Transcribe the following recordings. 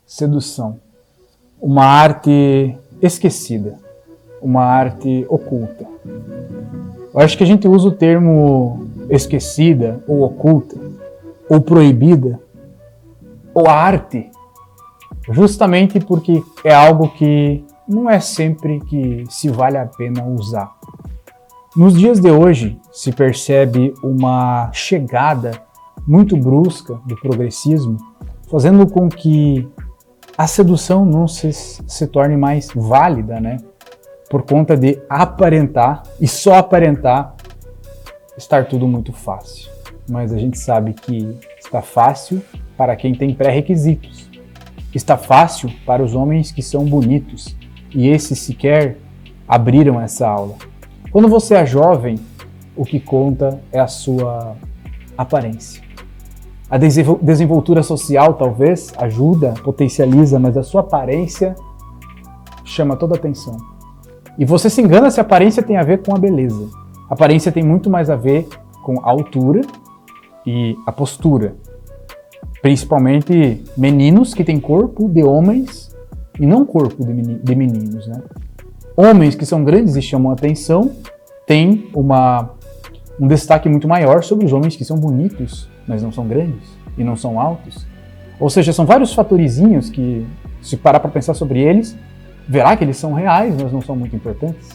sedução. Uma arte esquecida, uma arte oculta. Eu acho que a gente usa o termo esquecida, ou oculta, ou proibida, ou arte, justamente porque é algo que não é sempre que se vale a pena usar. Nos dias de hoje se percebe uma chegada muito brusca do progressismo, fazendo com que a sedução não se torne mais válida, né? Por conta de aparentar, e só aparentar, estar tudo muito fácil. Mas a gente sabe que está fácil para quem tem pré-requisitos. Está fácil para os homens que são bonitos, e esses sequer abriram essa aula. Quando você é jovem, o que conta é a sua aparência. A desenvoltura social talvez ajuda, potencializa, mas a sua aparência chama toda a atenção. E você se engana se a aparência tem a ver com a beleza. A aparência tem muito mais a ver com a altura e a postura. Principalmente meninos que têm corpo de homens e não corpo de meninos, né? Homens que são grandes e chamam a atenção têm um destaque muito maior sobre os homens que são bonitos, mas não são grandes e não são altos. Ou seja, são vários fatorizinhos que, se parar para pensar sobre eles, verá que eles são reais, mas não são muito importantes.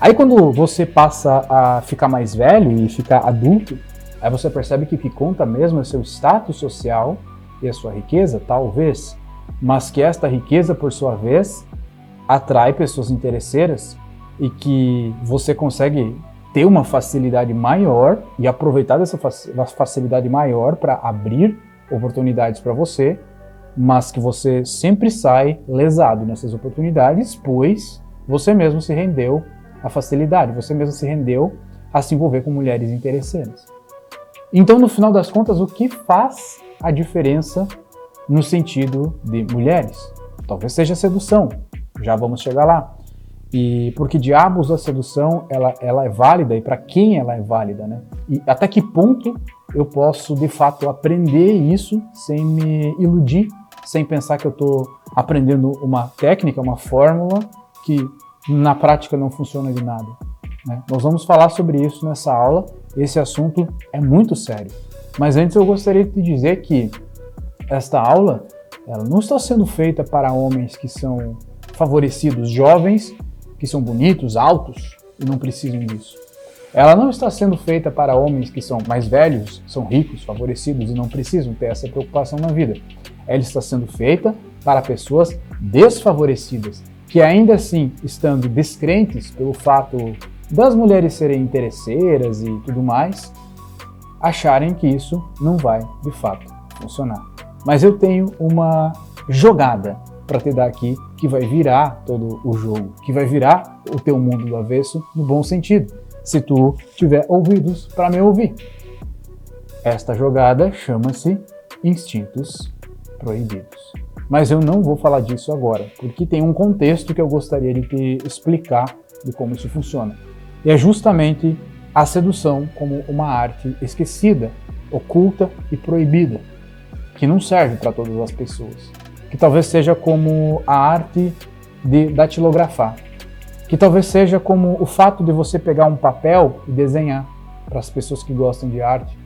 Aí quando você passa a ficar mais velho e ficar adulto, aí você percebe que o que conta mesmo é o seu status social e a sua riqueza, talvez, mas que esta riqueza, por sua vez, atrai pessoas interesseiras e que você consegue ter uma facilidade maior e aproveitar dessa facilidade maior para abrir oportunidades para você, mas que você sempre sai lesado nessas oportunidades, pois você mesmo se rendeu à facilidade, você mesmo se rendeu a se envolver com mulheres interesseiras. Então, no final das contas, o que faz a diferença no sentido de mulheres? Talvez seja a sedução, já vamos chegar lá. E por que diabos a sedução ela é válida e para quem ela é válida, né? E até que ponto eu posso, de fato, aprender isso sem me iludir, sem pensar que eu estou aprendendo uma técnica, uma fórmula que na prática não funciona de nada, né? Nós vamos falar sobre isso nessa aula. Esse assunto é muito sério. Mas antes eu gostaria de te dizer que esta aula ela não está sendo feita para homens que são favorecidos, jovens, que são bonitos, altos e não precisam disso. Ela não está sendo feita para homens que são mais velhos, são ricos, favorecidos e não precisam ter essa preocupação na vida. Ela está sendo feita para pessoas desfavorecidas, que ainda assim, estando descrentes pelo fato das mulheres serem interesseiras e tudo mais, acharem que isso não vai, de fato, funcionar. Mas eu tenho uma jogada para te dar aqui que vai virar todo o jogo, que vai virar o teu mundo do avesso no bom sentido, se tu tiver ouvidos para me ouvir. Esta jogada chama-se instintos proibidos. Mas eu não vou falar disso agora, porque tem um contexto que eu gostaria de te explicar de como isso funciona. E é justamente a sedução como uma arte esquecida, oculta e proibida, que não serve para todas as pessoas. Que talvez seja como a arte de datilografar, que talvez seja como o fato de você pegar um papel e desenhar para as pessoas que gostam de arte,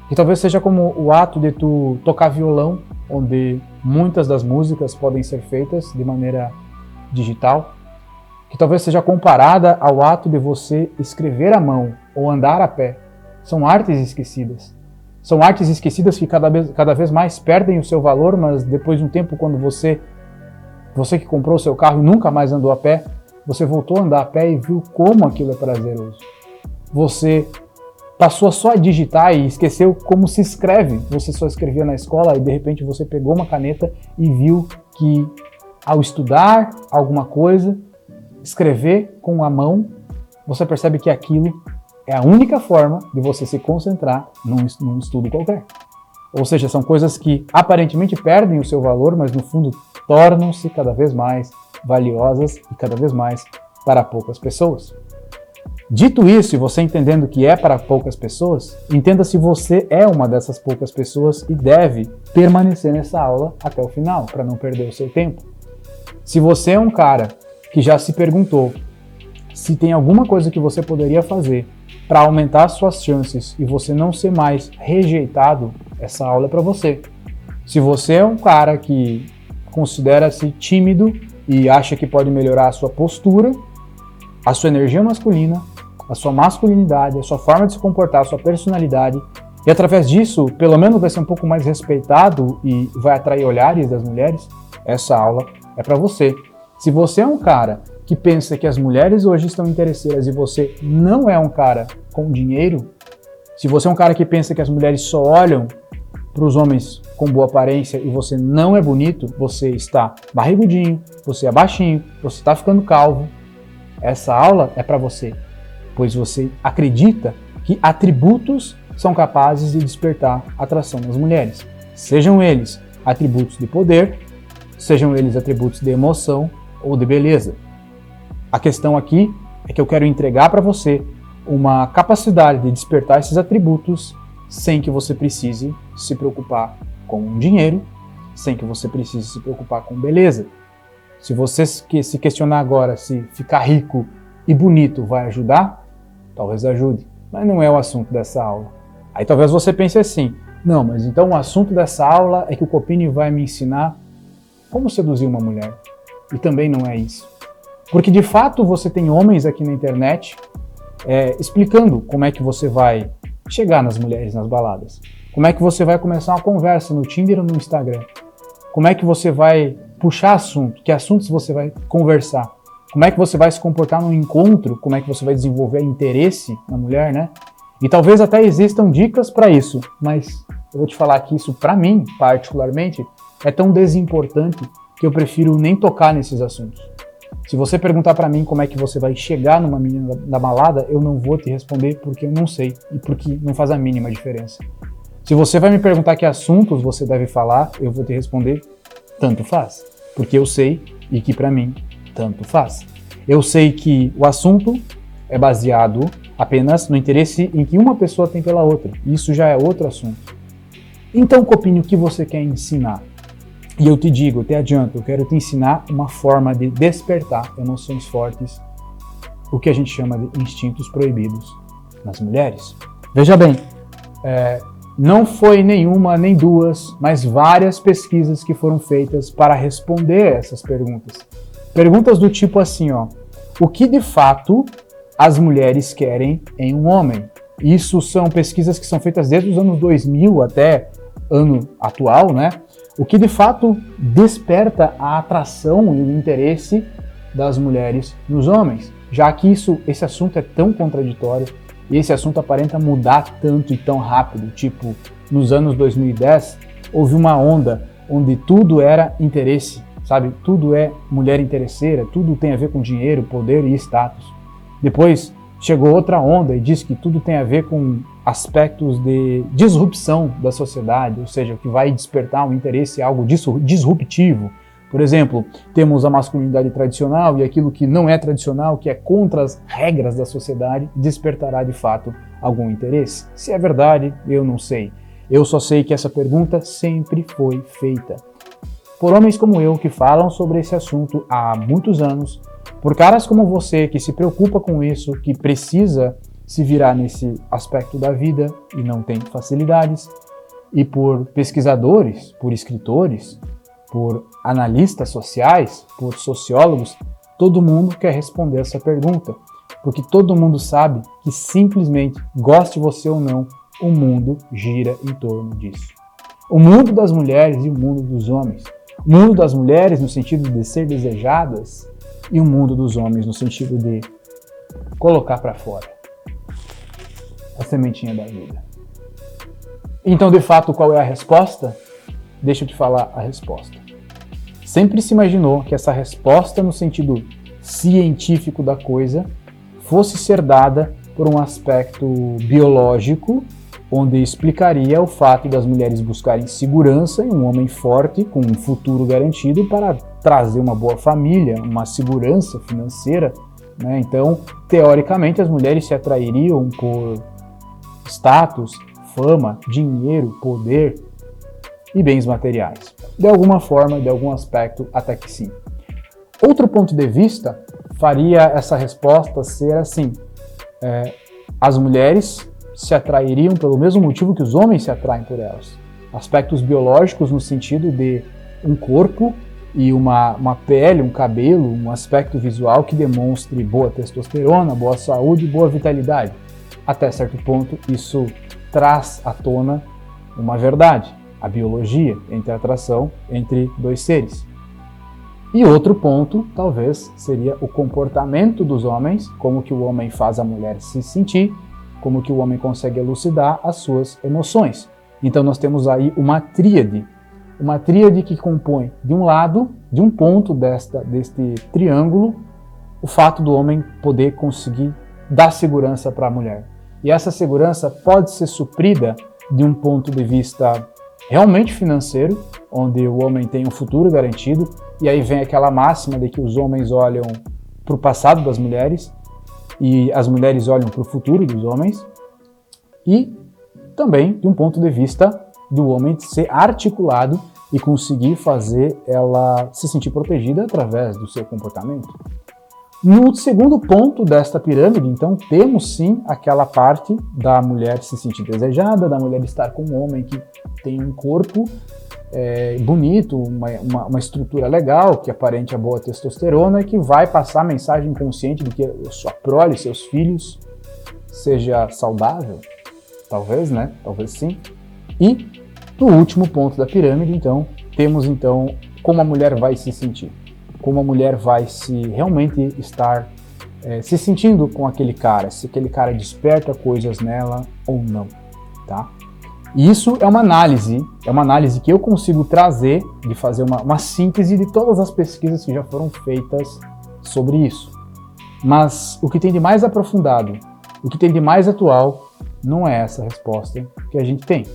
que talvez seja como o ato de tu tocar violão, onde muitas das músicas podem ser feitas de maneira digital, que talvez seja comparada ao ato de você escrever à mão ou andar a pé. São artes esquecidas. São artes esquecidas que cada vez mais perdem o seu valor, mas depois de um tempo, quando você que comprou o seu carro e nunca mais andou a pé, você voltou a andar a pé e viu como aquilo é prazeroso. Você passou só a digitar e esqueceu como se escreve. Você só escrevia na escola e de repente você pegou uma caneta e viu que ao estudar alguma coisa, escrever com a mão, você percebe que aquilo é a única forma de você se concentrar num estudo qualquer. Ou seja, são coisas que aparentemente perdem o seu valor, mas no fundo tornam-se cada vez mais valiosas e cada vez mais para poucas pessoas. Dito isso, e você entendendo que é para poucas pessoas, entenda se você é uma dessas poucas pessoas e deve permanecer nessa aula até o final, para não perder o seu tempo. Se você é um cara que já se perguntou se tem alguma coisa que você poderia fazer para aumentar suas chances e você não ser mais rejeitado, essa aula é para você. Se você é um cara que considera-se tímido e acha que pode melhorar a sua postura, a sua energia masculina, a sua masculinidade, a sua forma de se comportar, a sua personalidade, e através disso, pelo menos vai ser um pouco mais respeitado e vai atrair olhares das mulheres, essa aula é para você. Se você é um cara que pensa que as mulheres hoje estão interesseiras e você não é um cara com dinheiro, se você é um cara que pensa que as mulheres só olham para os homens com boa aparência e você não é bonito, você está barrigudinho, você é baixinho, você está ficando calvo, essa aula é para você, pois você acredita que atributos são capazes de despertar atração nas mulheres. Sejam eles atributos de poder, sejam eles atributos de emoção ou de beleza. A questão aqui é que eu quero entregar para você uma capacidade de despertar esses atributos sem que você precise se preocupar com dinheiro, sem que você precise se preocupar com beleza. Se você se questionar agora se ficar rico e bonito vai ajudar, talvez ajude, mas não é o assunto dessa aula. Aí talvez você pense assim, não, mas então o assunto dessa aula é que o Copini vai me ensinar como seduzir uma mulher. E também não é isso. Porque de fato você tem homens aqui na internet explicando como é que você vai chegar nas mulheres nas baladas. Como é que você vai começar uma conversa no Tinder ou no Instagram. Como é que você vai puxar assunto, que assuntos você vai conversar. Como é que você vai se comportar no encontro, como é que você vai desenvolver interesse na mulher, né? E talvez até existam dicas para isso, mas eu vou te falar que isso, para mim, particularmente, é tão desimportante que eu prefiro nem tocar nesses assuntos. Se você perguntar para mim como é que você vai chegar numa menina da balada, eu não vou te responder porque eu não sei e porque não faz a mínima diferença. Se você vai me perguntar que assuntos você deve falar, eu vou te responder, tanto faz, porque eu sei e que para mim, tanto faz. Eu sei que o assunto é baseado apenas no interesse em que uma pessoa tem pela outra. Isso já é outro assunto. Então, Copini, o que você quer ensinar? E eu te digo, eu te adianto, eu quero te ensinar uma forma de despertar emoções fortes, o que a gente chama de instintos proibidos nas mulheres. Veja bem, não foi nenhuma, nem duas, mas várias pesquisas que foram feitas para responder essas perguntas. Perguntas do tipo assim, ó, o que de fato as mulheres querem em um homem? Isso são pesquisas que são feitas desde os anos 2000 até ano atual, né? O que de fato desperta a atração e o interesse das mulheres nos homens, já que esse assunto é tão contraditório e esse assunto aparenta mudar tanto e tão rápido, tipo, nos anos 2010, houve uma onda onde tudo era interesse, sabe? Tudo é mulher interesseira, tudo tem a ver com dinheiro, poder e status. Depois chegou outra onda e disse que tudo tem a ver com aspectos de disrupção da sociedade, ou seja, que vai despertar um interesse, algo disruptivo. Por exemplo, temos a masculinidade tradicional e aquilo que não é tradicional, que é contra as regras da sociedade, despertará de fato algum interesse? Se é verdade, eu não sei. Eu só sei que essa pergunta sempre foi feita por homens como eu que falam sobre esse assunto há muitos anos, por caras como você que se preocupa com isso, que precisa se virar nesse aspecto da vida e não tem facilidades, e por pesquisadores, por escritores, por analistas sociais, por sociólogos, todo mundo quer responder essa pergunta, porque todo mundo sabe que simplesmente, goste você ou não, o mundo gira em torno disso. O mundo das mulheres e o mundo dos homens. O mundo das mulheres no sentido de ser desejadas e o mundo dos homens no sentido de colocar para fora a sementinha da vida. Então, de fato, qual é a resposta? Deixa eu te falar a resposta. Sempre se imaginou que essa resposta no sentido científico da coisa fosse ser dada por um aspecto biológico, onde explicaria o fato das mulheres buscarem segurança em um homem forte com um futuro garantido para trazer uma boa família, uma segurança financeira né? Então, teoricamente, as mulheres se atrairiam por status, fama, dinheiro, poder e bens materiais. De alguma forma, de algum aspecto, até que sim. Outro ponto de vista faria essa resposta ser assim: as mulheres se atrairiam pelo mesmo motivo que os homens se atraem por elas. Aspectos biológicos no sentido de um corpo e uma pele, um cabelo, um aspecto visual que demonstre boa testosterona, boa saúde e boa vitalidade. Até certo ponto, isso traz à tona uma verdade, a biologia entre a atração entre dois seres. E outro ponto, talvez, seria o comportamento dos homens, como que o homem faz a mulher se sentir, como que o homem consegue elucidar as suas emoções. Então nós temos aí uma tríade que compõe, de um lado, de um ponto deste triângulo, o fato do homem poder conseguir dar segurança para a mulher. E essa segurança pode ser suprida de um ponto de vista realmente financeiro, onde o homem tem um futuro garantido, e aí vem aquela máxima de que os homens olham para o passado das mulheres e as mulheres olham para o futuro dos homens, e também de um ponto de vista do homem ser articulado e conseguir fazer ela se sentir protegida através do seu comportamento. No segundo ponto desta pirâmide, então, temos sim aquela parte da mulher se sentir desejada, da mulher estar com um homem que tem um corpo bonito, uma estrutura legal, que aparente a boa testosterona e que vai passar a mensagem consciente de que a sua prole, seus filhos, seja saudável. Talvez, né? Talvez sim. E no último ponto da pirâmide, então, temos então como a mulher vai se sentir. Como a mulher vai se realmente estar se sentindo com aquele cara, se aquele cara desperta coisas nela ou não, tá? E isso é uma análise que eu consigo trazer, de fazer uma síntese de todas as pesquisas que já foram feitas sobre isso. Mas o que tem de mais aprofundado, o que tem de mais atual, não é essa resposta que a gente tem.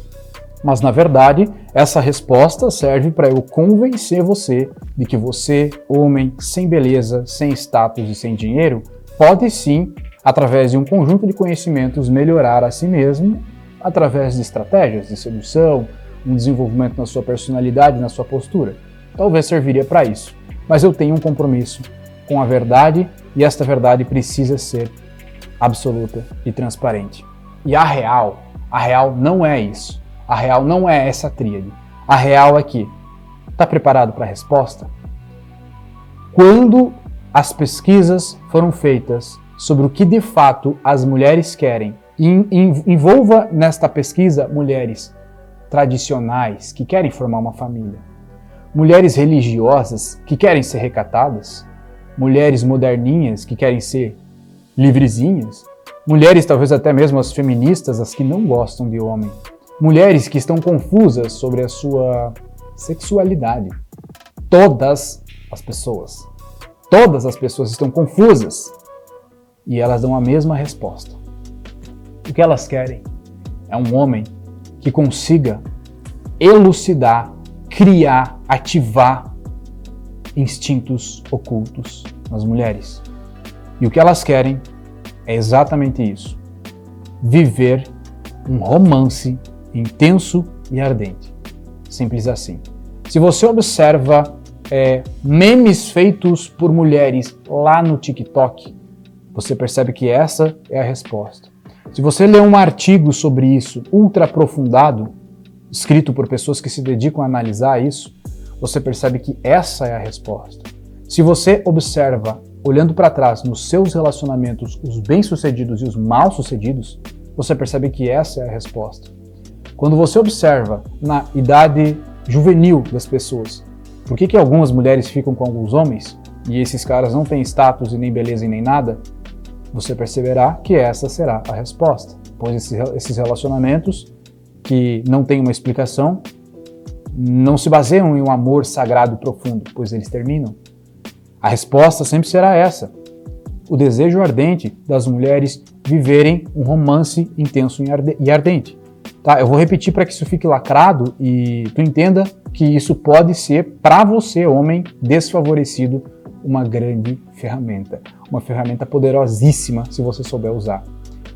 Mas, na verdade, essa resposta serve para eu convencer você de que você, homem, sem beleza, sem status e sem dinheiro, pode sim, através de um conjunto de conhecimentos, melhorar a si mesmo, através de estratégias de sedução, um desenvolvimento na sua personalidade, na sua postura. Talvez serviria para isso. Mas eu tenho um compromisso com a verdade e esta verdade precisa ser absoluta e transparente. E a real não é isso. A real não é essa tríade. A real é que, está preparado para a resposta? Quando as pesquisas foram feitas sobre o que de fato as mulheres querem, e envolva nesta pesquisa mulheres tradicionais que querem formar uma família, mulheres religiosas que querem ser recatadas, mulheres moderninhas que querem ser livrezinhas, mulheres talvez até mesmo as feministas, as que não gostam de homem, mulheres que estão confusas sobre a sua sexualidade. Todas as pessoas estão confusas e elas dão a mesma resposta. O que elas querem é um homem que consiga elucidar, criar, ativar instintos ocultos nas mulheres. E o que elas querem é exatamente isso: viver um romance intenso e ardente. Simples assim. Se você observa memes feitos por mulheres lá no TikTok, você percebe que essa é a resposta. Se você ler um artigo sobre isso, ultra aprofundado, escrito por pessoas que se dedicam a analisar isso, você percebe que essa é a resposta. Se você observa, olhando para trás, nos seus relacionamentos, os bem-sucedidos e os mal-sucedidos, você percebe que essa é a resposta. Quando você observa na idade juvenil das pessoas, por que algumas mulheres ficam com alguns homens e esses caras não têm status e nem beleza e nem nada, você perceberá que essa será a resposta, pois esses relacionamentos que não têm uma explicação não se baseiam em um amor sagrado e profundo, pois eles terminam. A resposta sempre será essa: o desejo ardente das mulheres viverem um romance intenso e ardente. Tá? Eu vou repetir para que isso fique lacrado e tu entenda que isso pode ser, para você, homem desfavorecido, uma grande ferramenta, uma ferramenta poderosíssima se você souber usar.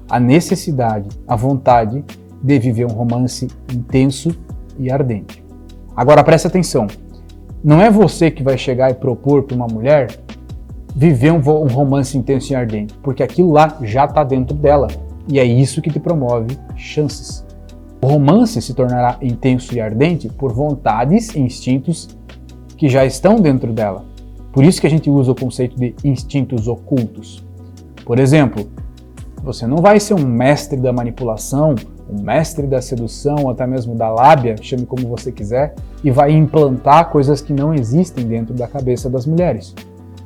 A necessidade, a vontade de viver um romance intenso e ardente. Agora preste atenção, não é você que vai chegar e propor para uma mulher viver um romance intenso e ardente, porque aquilo lá já está dentro dela e é isso que te promove chances. O romance se tornará intenso e ardente por vontades e instintos que já estão dentro dela. Por isso que a gente usa o conceito de instintos ocultos. Por exemplo, você não vai ser um mestre da manipulação, um mestre da sedução, ou até mesmo da lábia, chame como você quiser, e vai implantar coisas que não existem dentro da cabeça das mulheres.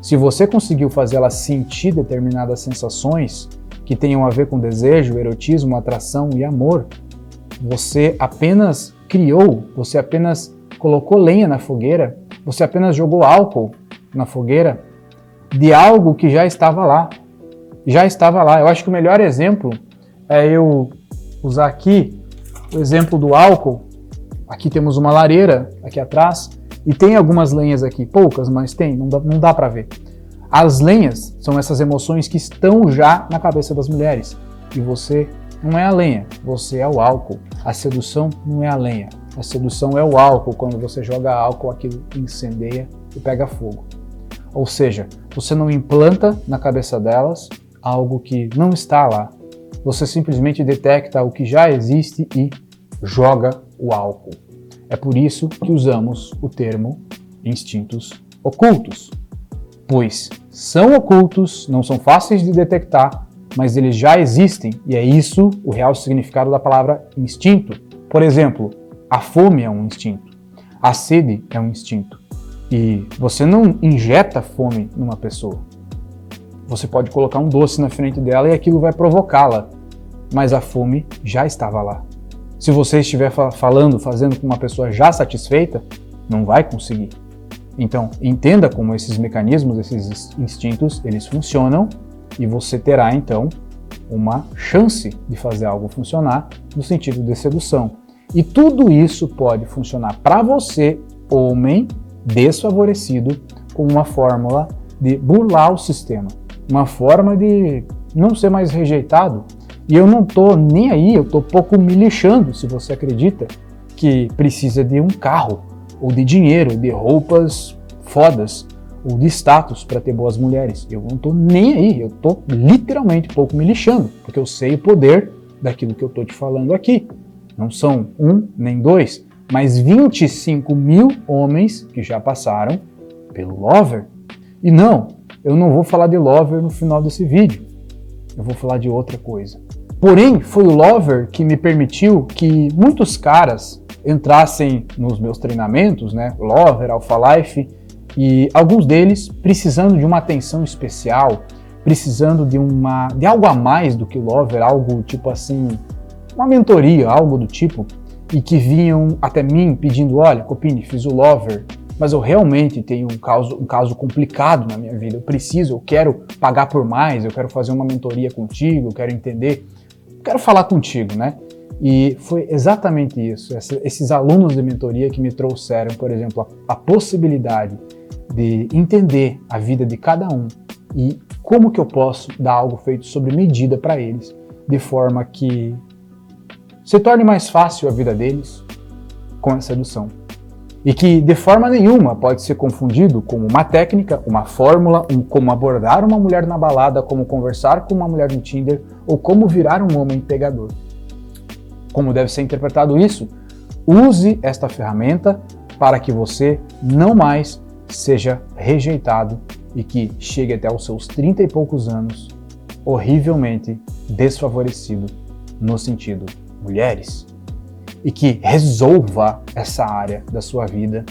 Se você conseguiu fazer elas sentir determinadas sensações que tenham a ver com desejo, erotismo, atração e amor, você apenas criou, você apenas colocou lenha na fogueira, você apenas jogou álcool na fogueira de algo que já estava lá. Já estava lá. Eu acho que o melhor exemplo é eu usar aqui o exemplo do álcool. Aqui temos uma lareira aqui atrás e tem algumas lenhas aqui, poucas, mas tem, não dá para ver. As lenhas são essas emoções que estão já na cabeça das mulheres e você não é a lenha, você é o álcool. A sedução não é a lenha, a sedução é o álcool. Quando você joga álcool, aquilo incendeia e pega fogo. Ou seja, você não implanta na cabeça delas algo que não está lá. Você simplesmente detecta o que já existe e joga o álcool. É por isso que usamos o termo instintos ocultos, pois são ocultos, não são fáceis de detectar, mas eles já existem e é isso o real significado da palavra instinto. Por exemplo, a fome é um instinto, a sede é um instinto e você não injeta fome numa pessoa. Você pode colocar um doce na frente dela e aquilo vai provocá-la, mas a fome já estava lá. Se você estiver fazendo com uma pessoa já satisfeita, não vai conseguir. Então, entenda como esses mecanismos, esses instintos, eles funcionam e você terá, então, uma chance de fazer algo funcionar no sentido de sedução. E tudo isso pode funcionar para você, homem desfavorecido, como uma fórmula de burlar o sistema, uma forma de não ser mais rejeitado. E eu não estou nem aí, eu estou pouco me lixando se você acredita que precisa de um carro, ou de dinheiro, de roupas fodas, ou de status para ter boas mulheres. Eu não estou nem aí, eu estou literalmente pouco me lixando, porque eu sei o poder daquilo que eu estou te falando aqui. Não são um nem dois, mas 25 mil homens que já passaram pelo Lover. E não, eu não vou falar de Lover no final desse vídeo, eu vou falar de outra coisa. Porém, foi o Lover que me permitiu que muitos caras entrassem nos meus treinamentos, né? Lover, Alpha Life, e alguns deles precisando de uma atenção especial, precisando de algo a mais do que Lover, algo tipo assim, uma mentoria, algo do tipo, e que vinham até mim pedindo, olha, Copini, fiz o Lover, mas eu realmente tenho um caso complicado na minha vida, eu quero pagar por mais, eu quero fazer uma mentoria contigo, eu quero entender, eu quero falar contigo, né? E foi exatamente isso, esses alunos de mentoria que me trouxeram, por exemplo, a possibilidade de entender a vida de cada um e como que eu posso dar algo feito sobre medida para eles, de forma que se torne mais fácil a vida deles com a sedução. E que de forma nenhuma pode ser confundido como uma técnica, uma fórmula, como abordar uma mulher na balada, como conversar com uma mulher no Tinder ou como virar um homem pegador. Como deve ser interpretado isso? Use esta ferramenta para que você não mais seja rejeitado e que chegue até os seus 30 e poucos anos horrivelmente desfavorecido no sentido mulheres. E que resolva essa área da sua vida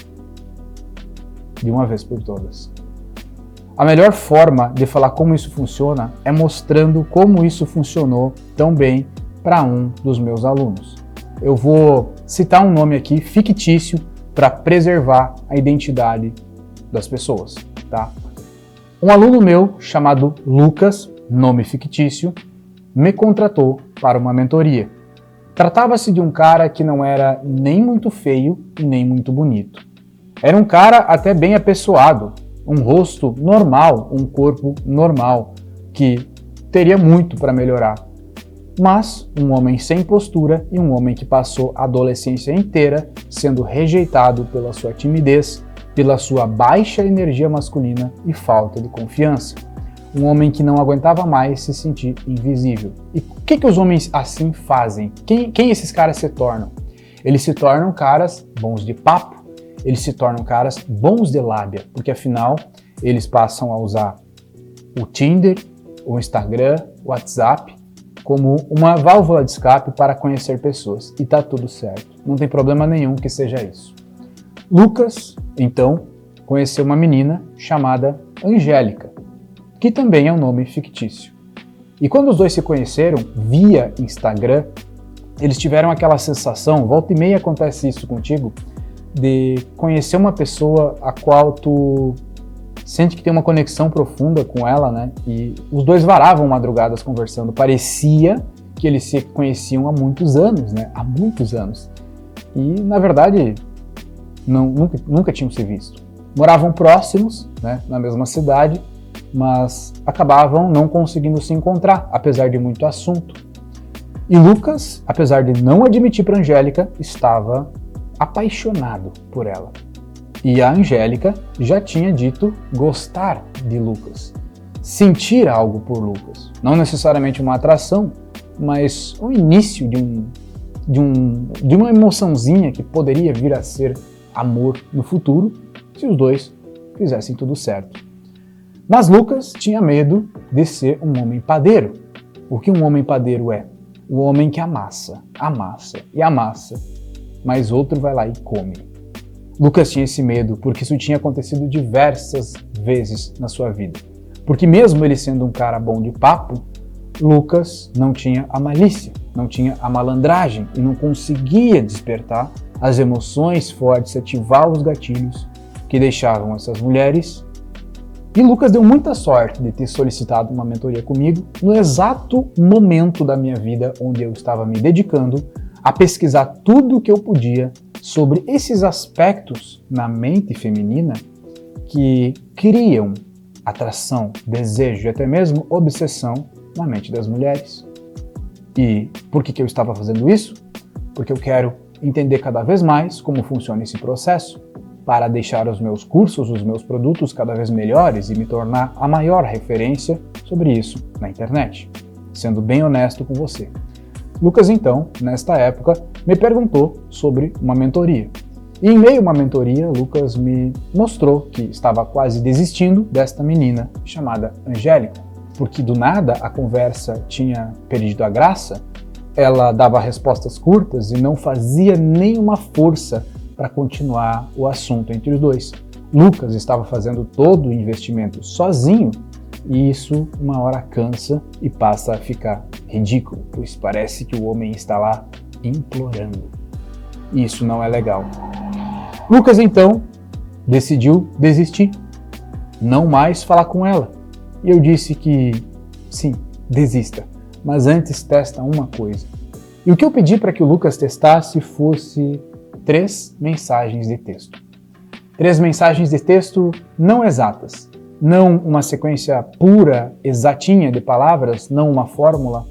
de uma vez por todas. A melhor forma de falar como isso funciona é mostrando como isso funcionou tão bem para um dos meus alunos. Eu vou citar um nome aqui fictício para preservar a identidade das pessoas, tá? Um aluno meu chamado Lucas, nome fictício, me contratou para uma mentoria. Tratava-se de um cara que não era nem muito feio e nem muito bonito. Era um cara até bem apessoado, um rosto normal, um corpo normal, que teria muito para melhorar. Mas um homem sem postura e um homem que passou a adolescência inteira sendo rejeitado pela sua timidez, pela sua baixa energia masculina e falta de confiança. Um homem que não aguentava mais se sentir invisível. E o que os homens assim fazem? Quem esses caras se tornam? Eles se tornam caras bons de papo, eles se tornam caras bons de lábia, porque afinal eles passam a usar o Tinder, o Instagram, o WhatsApp como uma válvula de escape para conhecer pessoas. E tá tudo certo, não tem problema nenhum que seja isso. Lucas, então, conheceu uma menina chamada Angélica, que também é um nome fictício. E quando os dois se conheceram via Instagram, eles tiveram aquela sensação, volta e meia acontece isso contigo, de conhecer uma pessoa a qual tu sente que tem uma conexão profunda com ela, né? E os dois varavam madrugadas conversando. Parecia que eles se conheciam há muitos anos, né? Há muitos anos. E, na verdade, nunca tinham se visto. Moravam próximos, né? Na mesma cidade, mas acabavam não conseguindo se encontrar, apesar de muito assunto. E Lucas, apesar de não admitir para Angélica, estava apaixonado por ela. E a Angélica já tinha dito gostar de Lucas, sentir algo por Lucas. Não necessariamente uma atração, mas o início de uma emoçãozinha que poderia vir a ser amor no futuro, se os dois fizessem tudo certo. Mas Lucas tinha medo de ser um homem padeiro. O que um homem padeiro é? O homem que amassa, e amassa, mas outro vai lá e come. Lucas tinha esse medo porque isso tinha acontecido diversas vezes na sua vida. Porque mesmo ele sendo um cara bom de papo, Lucas não tinha a malícia, não tinha a malandragem e não conseguia despertar as emoções fortes, ativar os gatilhos que deixavam essas mulheres. E Lucas deu muita sorte de ter solicitado uma mentoria comigo no exato momento da minha vida onde eu estava me dedicando a pesquisar tudo o que eu podia sobre esses aspectos na mente feminina que criam atração, desejo e até mesmo obsessão na mente das mulheres. E por que eu estava fazendo isso? Porque eu quero entender cada vez mais como funciona esse processo, para deixar os meus cursos, os meus produtos cada vez melhores e me tornar a maior referência sobre isso na internet, sendo bem honesto com você. Lucas, então, nesta época, me perguntou sobre uma mentoria. E em meio a uma mentoria, Lucas me mostrou que estava quase desistindo desta menina chamada Angélica, porque do nada a conversa tinha perdido a graça, ela dava respostas curtas e não fazia nenhuma força para continuar o assunto entre os dois. Lucas estava fazendo todo o investimento sozinho e isso uma hora cansa e passa a ficar ridículo, pois parece que o homem está lá implorando. Isso não é legal. Lucas então decidiu desistir, não mais falar com ela. E eu disse que sim, desista, mas antes testa uma coisa. E o que eu pedi para que o Lucas testasse fosse 3 mensagens de texto. 3 mensagens de texto não exatas, não uma sequência pura, exatinha de palavras, não uma fórmula,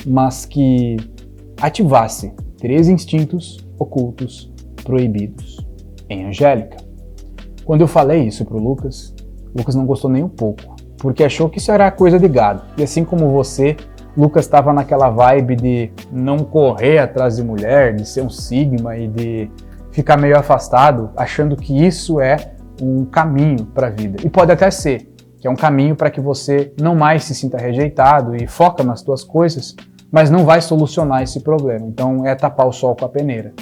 mas que ativasse 3 instintos ocultos proibidos em Angélica. Quando eu falei isso para o Lucas não gostou nem um pouco, porque achou que isso era coisa de gado. E assim como você, Lucas estava naquela vibe de não correr atrás de mulher, de ser um sigma e de ficar meio afastado, achando que isso é um caminho para a vida. E pode até ser, que é um caminho para que você não mais se sinta rejeitado e foca nas suas coisas, mas não vai solucionar esse problema. Então é tapar o sol com a peneira.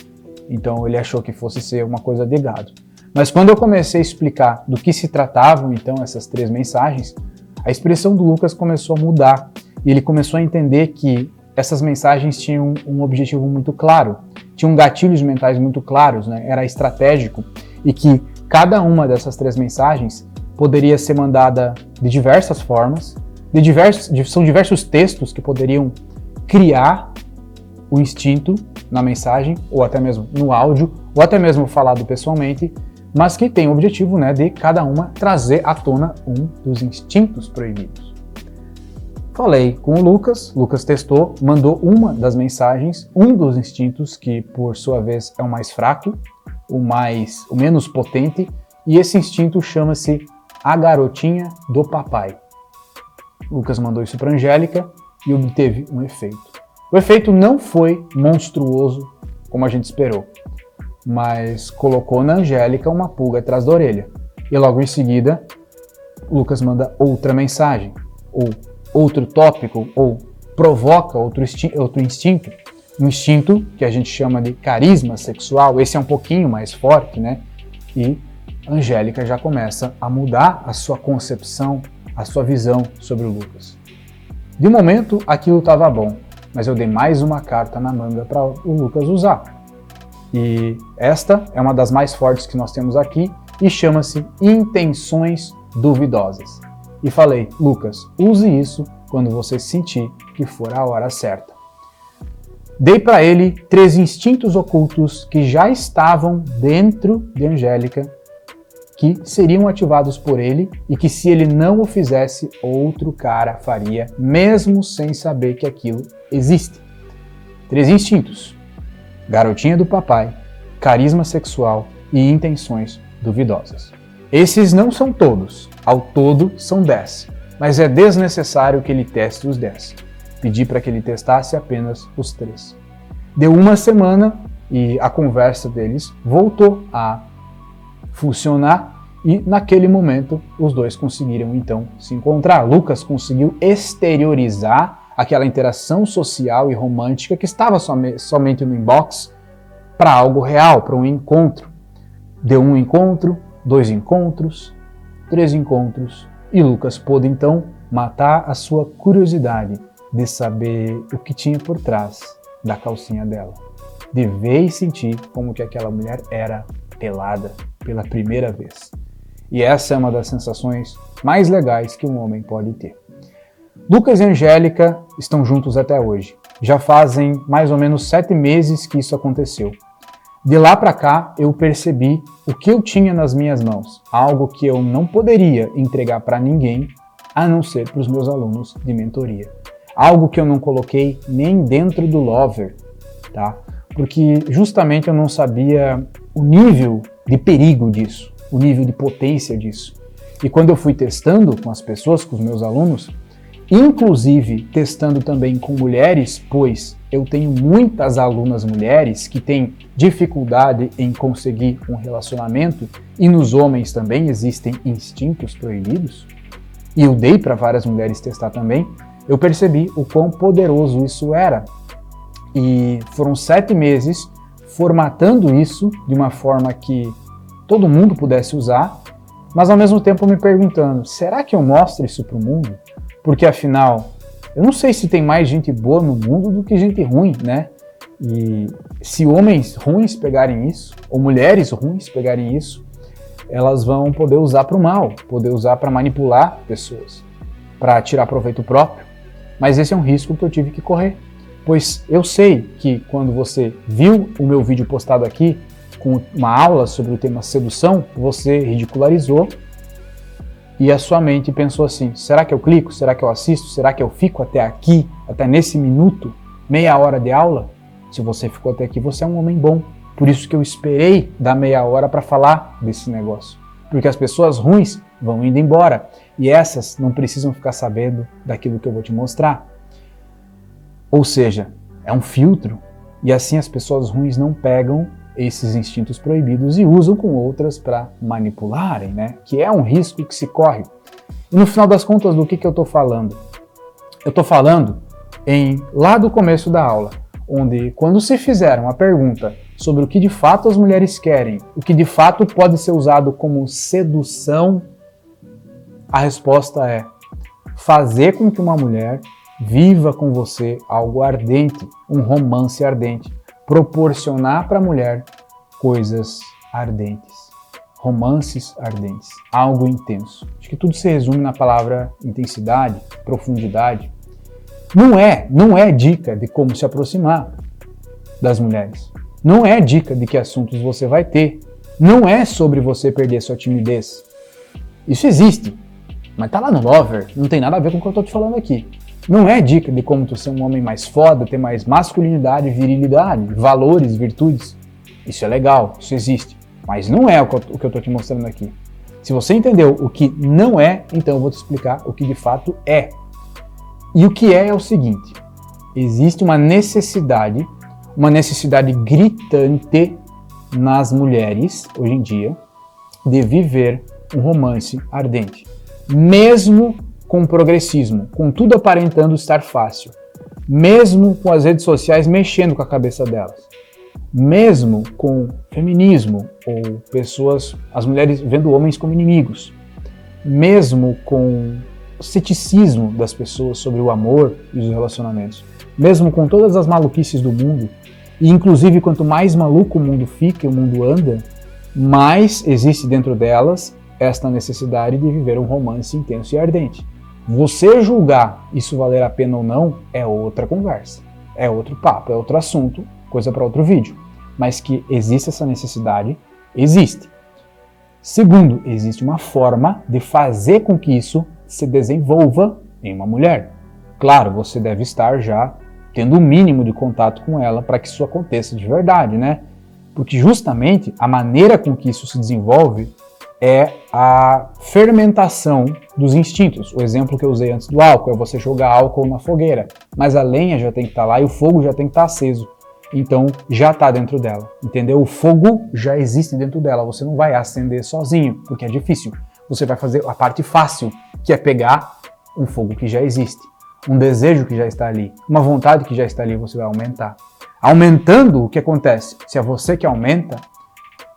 Então ele achou que fosse ser uma coisa de gado. Mas quando eu comecei a explicar do que se tratavam então essas 3 mensagens, a expressão do Lucas começou a mudar. E ele começou a entender que essas mensagens tinham um objetivo muito claro, tinham gatilhos mentais muito claros, né? Era estratégico, e que cada uma dessas 3 mensagens poderia ser mandada de diversas formas, são diversos textos que poderiam criar o instinto na mensagem, ou até mesmo no áudio, ou até mesmo falado pessoalmente, mas que tem o objetivo, né, de cada uma trazer à tona um dos instintos proibidos. Falei com o Lucas testou, mandou uma das mensagens, um dos instintos que, por sua vez, é o mais fraco, o menos potente, e esse instinto chama-se a garotinha do papai. Lucas mandou isso para Angélica e obteve um efeito. O efeito não foi monstruoso como a gente esperou, mas colocou na Angélica uma pulga atrás da orelha. E logo em seguida, Lucas manda outra mensagem, ou outro tópico, ou provoca outro instinto, um instinto que a gente chama de carisma sexual. Esse é um pouquinho mais forte, né? E a Angélica já começa a mudar a sua concepção, a sua visão sobre o Lucas. De momento, aquilo estava bom, mas eu dei mais uma carta na manga para o Lucas usar. E esta é uma das mais fortes que nós temos aqui e chama-se intenções duvidosas. E falei, Lucas, use isso quando você sentir que for a hora certa. Dei para ele 3 instintos ocultos que já estavam dentro de Angélica, que seriam ativados por ele e que, se ele não o fizesse, outro cara faria, mesmo sem saber que aquilo existe. 3 instintos: garotinha do papai, carisma sexual e intenções duvidosas. Esses não são todos, ao todo são 10, mas é desnecessário que ele teste os 10. Pedi para que ele testasse apenas os 3. Deu uma semana e a conversa deles voltou a funcionar e naquele momento os dois conseguiram então se encontrar. Lucas conseguiu exteriorizar aquela interação social e romântica que estava somente no inbox para algo real, para um encontro. Deu um encontro, 2 encontros, 3 encontros e Lucas pôde então matar a sua curiosidade de saber o que tinha por trás da calcinha dela, de ver e sentir como que aquela mulher era pelada pela primeira vez. E essa é uma das sensações mais legais que um homem pode ter. Lucas e Angélica estão juntos até hoje. Já fazem mais ou menos 7 meses que isso aconteceu. De lá para cá, eu percebi o que eu tinha nas minhas mãos, algo que eu não poderia entregar para ninguém, a não ser para os meus alunos de mentoria. Algo que eu não coloquei nem dentro do Lover, tá? Porque justamente eu não sabia o nível de perigo disso, o nível de potência disso. E quando eu fui testando com as pessoas, com os meus alunos, inclusive testando também com mulheres, pois eu tenho muitas alunas mulheres que têm dificuldade em conseguir um relacionamento e nos homens também existem instintos proibidos, e eu dei para várias mulheres testar também, eu percebi o quão poderoso isso era. E foram 7 meses formatando isso de uma forma que todo mundo pudesse usar, mas ao mesmo tempo me perguntando, será que eu mostro isso para o mundo? Porque afinal, eu não sei se tem mais gente boa no mundo do que gente ruim, né? E se homens ruins pegarem isso, ou mulheres ruins pegarem isso, elas vão poder usar para o mal, poder usar para manipular pessoas, para tirar proveito próprio. Mas esse é um risco que eu tive que correr, pois eu sei que quando você viu o meu vídeo postado aqui, com uma aula sobre o tema sedução, você ridicularizou e a sua mente pensou assim, será que eu clico? Será que eu assisto? Será que eu fico até aqui, até nesse minuto, meia hora de aula? Se você ficou até aqui, você é um homem bom. Por isso que eu esperei dar meia hora para falar desse negócio. Porque as pessoas ruins vão indo embora e essas não precisam ficar sabendo daquilo que eu vou te mostrar. Ou seja, é um filtro e assim as pessoas ruins não pegam esses instintos proibidos e usam com outras para manipularem, né? Que é um risco que se corre. E no final das contas, do que eu estou falando? Eu estou falando lá do começo da aula, onde quando se fizer uma pergunta sobre o que de fato as mulheres querem, o que de fato pode ser usado como sedução, a resposta é fazer com que uma mulher viva com você algo ardente, um romance ardente, proporcionar para a mulher coisas ardentes, romances ardentes, algo intenso. Acho que tudo se resume na palavra intensidade, profundidade. Não é dica de como se aproximar das mulheres. Não é dica de que assuntos você vai ter Não é sobre você perder sua timidez. Isso existe, mas tá lá no Lover, não tem nada a ver com o que eu tô te falando aqui. Não é dica de como tu ser um homem mais foda, ter mais masculinidade, virilidade, valores, virtudes. Isso é legal, isso existe, mas não é o que eu tô te mostrando aqui. Se você entendeu o que não é, então eu vou te explicar o que de fato é. E o que é o seguinte: existe uma necessidade gritante nas mulheres, hoje em dia, de viver um romance ardente. Mesmo com progressismo, com tudo aparentando estar fácil. Mesmo com as redes sociais mexendo com a cabeça delas. Mesmo com feminismo, ou as mulheres vendo homens como inimigos. Mesmo com o ceticismo das pessoas sobre o amor e os relacionamentos. Mesmo com todas as maluquices do mundo, e inclusive quanto mais maluco o mundo fica e o mundo anda, mais existe dentro delas esta necessidade de viver um romance intenso e ardente. Você julgar isso valer a pena ou não é outra conversa, é outro papo, é outro assunto, coisa para outro vídeo. Mas que existe essa necessidade, existe. Segundo, existe uma forma de fazer com que isso se desenvolva em uma mulher. Claro, você deve estar já tendo o mínimo de contato com ela para que isso aconteça de verdade, né? Porque justamente a maneira com que isso se desenvolve é a fermentação dos instintos. O exemplo que eu usei antes do álcool é você jogar álcool na fogueira, mas a lenha já tem que estar lá e o fogo já tem que estar aceso. Então já está dentro dela, entendeu? O fogo já existe dentro dela, você não vai acender sozinho, porque é difícil. Você vai fazer a parte fácil, que é pegar um fogo que já existe, um desejo que já está ali, uma vontade que já está ali, você vai aumentar. Aumentando, o que acontece? Se é você que aumenta,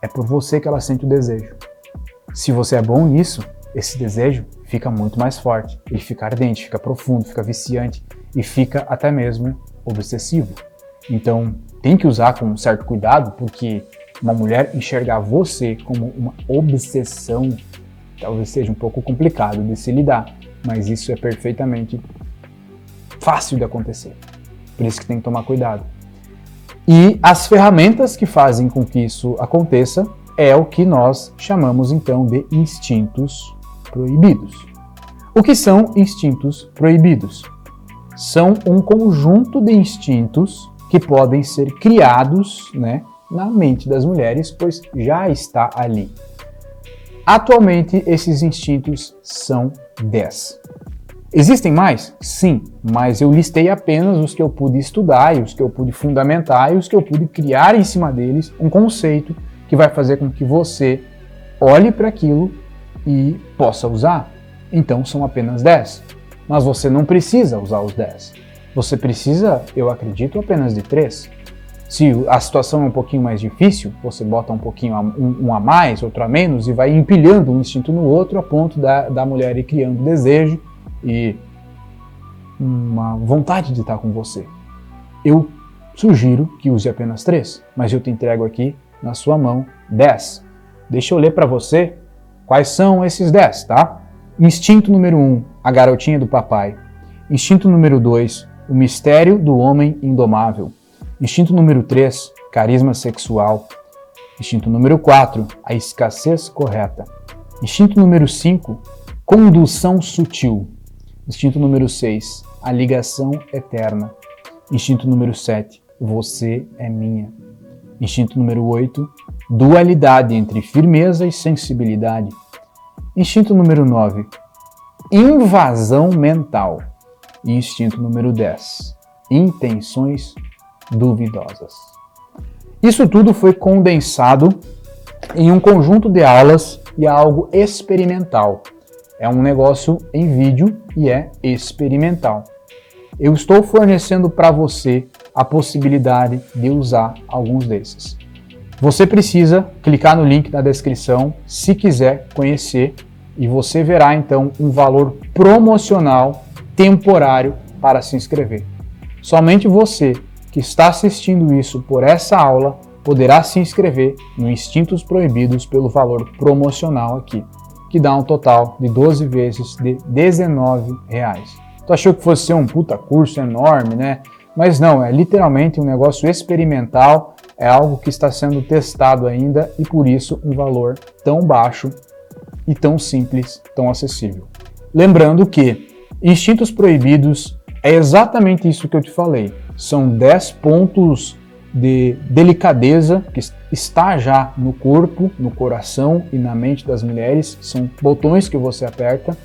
é por você que ela sente o desejo. Se você é bom nisso, esse desejo fica muito mais forte, ele fica ardente, fica profundo, fica viciante e fica até mesmo obsessivo. Então, tem que usar com um certo cuidado, porque uma mulher enxergar você como uma obsessão talvez seja um pouco complicado de se lidar, mas isso é perfeitamente fácil de acontecer. Por isso que tem que tomar cuidado. E as ferramentas que fazem com que isso aconteça é o que nós chamamos então de instintos proibidos. O que são instintos proibidos? São um conjunto de instintos que podem ser criados, né, na mente das mulheres, pois já está ali. Atualmente, esses instintos são 10. Existem mais? Sim, mas eu listei apenas os que eu pude estudar e os que eu pude fundamentar e os que eu pude criar em cima deles um conceito que vai fazer com que você olhe para aquilo e possa usar. Então, são apenas 10. Mas você não precisa usar os 10. Você precisa, eu acredito, apenas de 3. Se a situação é um pouquinho mais difícil, você bota um pouquinho um a mais, outro a menos e vai empilhando um instinto no outro a ponto da mulher ir criando desejo e uma vontade de estar com você. Eu sugiro que use apenas 3, mas eu te entrego aqui na sua mão 10. Deixa eu ler para você quais são esses 10, tá? Instinto número 1, a garotinha do papai. Instinto número 2, o mistério do homem indomável. Instinto número 3, carisma sexual. Instinto número 4, a escassez correta. Instinto número 5, condução sutil. Instinto número 6, a ligação eterna. Instinto número 7, você é minha. Instinto número 8, dualidade entre firmeza e sensibilidade. Instinto número 9, invasão mental. E instinto número 10, intenções duvidosas. Isso tudo foi condensado em um conjunto de aulas e é algo experimental. É um negócio em vídeo e é experimental. Eu estou fornecendo para você a possibilidade de usar alguns desses. Você precisa clicar no link na descrição se quiser conhecer e você verá então um valor promocional temporário para se inscrever. Somente você que está assistindo isso por essa aula poderá se inscrever no Instintos Proibidos pelo valor promocional aqui, que dá um total de 12 vezes de R$19. Tu achou que fosse ser um puta curso enorme, né? Mas não, é literalmente um negócio experimental, é algo que está sendo testado ainda e por isso um valor tão baixo e tão simples, tão acessível. Lembrando que instintos proibidos é exatamente isso que eu te falei. São 10 pontos de delicadeza que está já no corpo, no coração e na mente das mulheres. São botões que você aperta.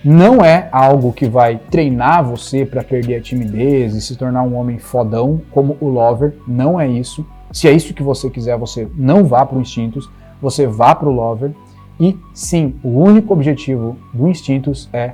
Não é algo que vai treinar você para perder a timidez e se tornar um homem fodão como o Lover. Não é isso. Se é isso que você quiser, você não vá para o Instintos, você vá para o Lover. E sim, o único objetivo do Instintos é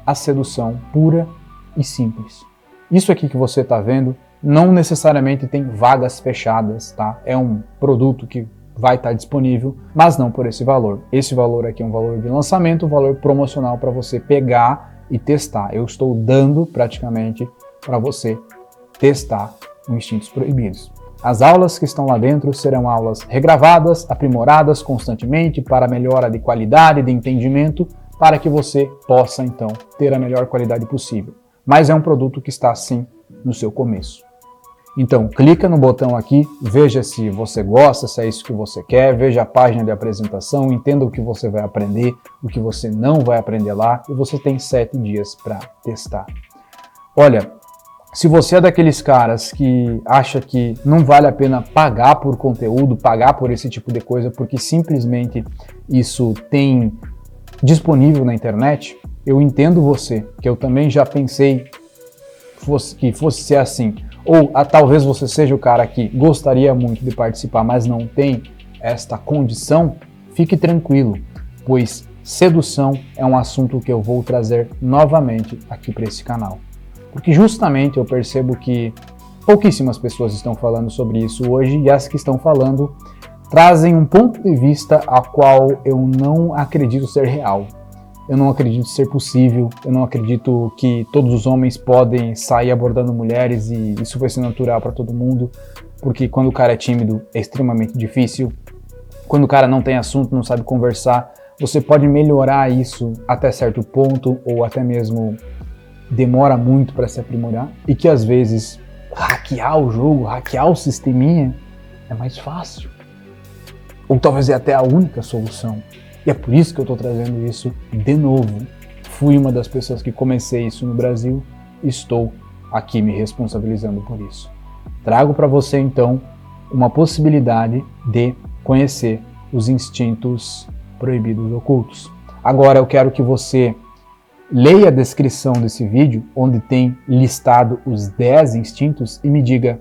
a sedução pura e simples. Isso aqui que você está vendo não necessariamente tem vagas fechadas, tá? É um produto que vai estar disponível, mas não por esse valor. Esse valor aqui é um valor de lançamento, um valor promocional para você pegar e testar. Eu estou dando praticamente para você testar o Instintos Proibidos. As aulas que estão lá dentro serão aulas regravadas, aprimoradas constantemente para melhora de qualidade, de entendimento, para que você possa então ter a melhor qualidade possível. Mas é um produto que está sim no seu começo. Então, clica no botão aqui, veja se você gosta, se é isso que você quer, veja a página de apresentação, entenda o que você vai aprender, o que você não vai aprender lá, e você tem 7 dias para testar. Olha, se você é daqueles caras que acha que não vale a pena pagar por conteúdo, pagar por esse tipo de coisa, porque simplesmente isso tem disponível na internet, eu entendo você, que eu também já pensei que fosse ser assim. Ou talvez você seja o cara que gostaria muito de participar, mas não tem esta condição, fique tranquilo, pois sedução é um assunto que eu vou trazer novamente aqui para esse canal. Porque justamente eu percebo que pouquíssimas pessoas estão falando sobre isso hoje e as que estão falando trazem um ponto de vista a qual eu não acredito ser real. Eu não acredito ser possível, eu não acredito que todos os homens podem sair abordando mulheres e isso vai ser natural para todo mundo, porque quando o cara é tímido é extremamente difícil, quando o cara não tem assunto, não sabe conversar, você pode melhorar isso até certo ponto ou até mesmo demora muito para se aprimorar e que às vezes hackear o jogo, hackear o sisteminha é mais fácil. Ou talvez é até a única solução. E é por isso que eu estou trazendo isso de novo. Fui uma das pessoas que comecei isso no Brasil e estou aqui me responsabilizando por isso. Trago para você então uma possibilidade de conhecer os instintos proibidos ocultos. Agora eu quero que você leia a descrição desse vídeo, onde tem listado os 10 instintos e me diga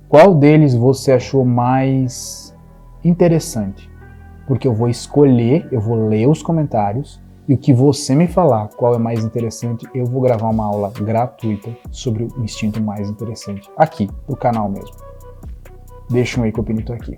qual deles você achou mais interessante. Porque eu vou escolher, eu vou ler os comentários e o que você me falar qual é mais interessante, eu vou gravar uma aula gratuita sobre o instinto mais interessante aqui, no canal mesmo. Deixa um aí que eu pinto aqui.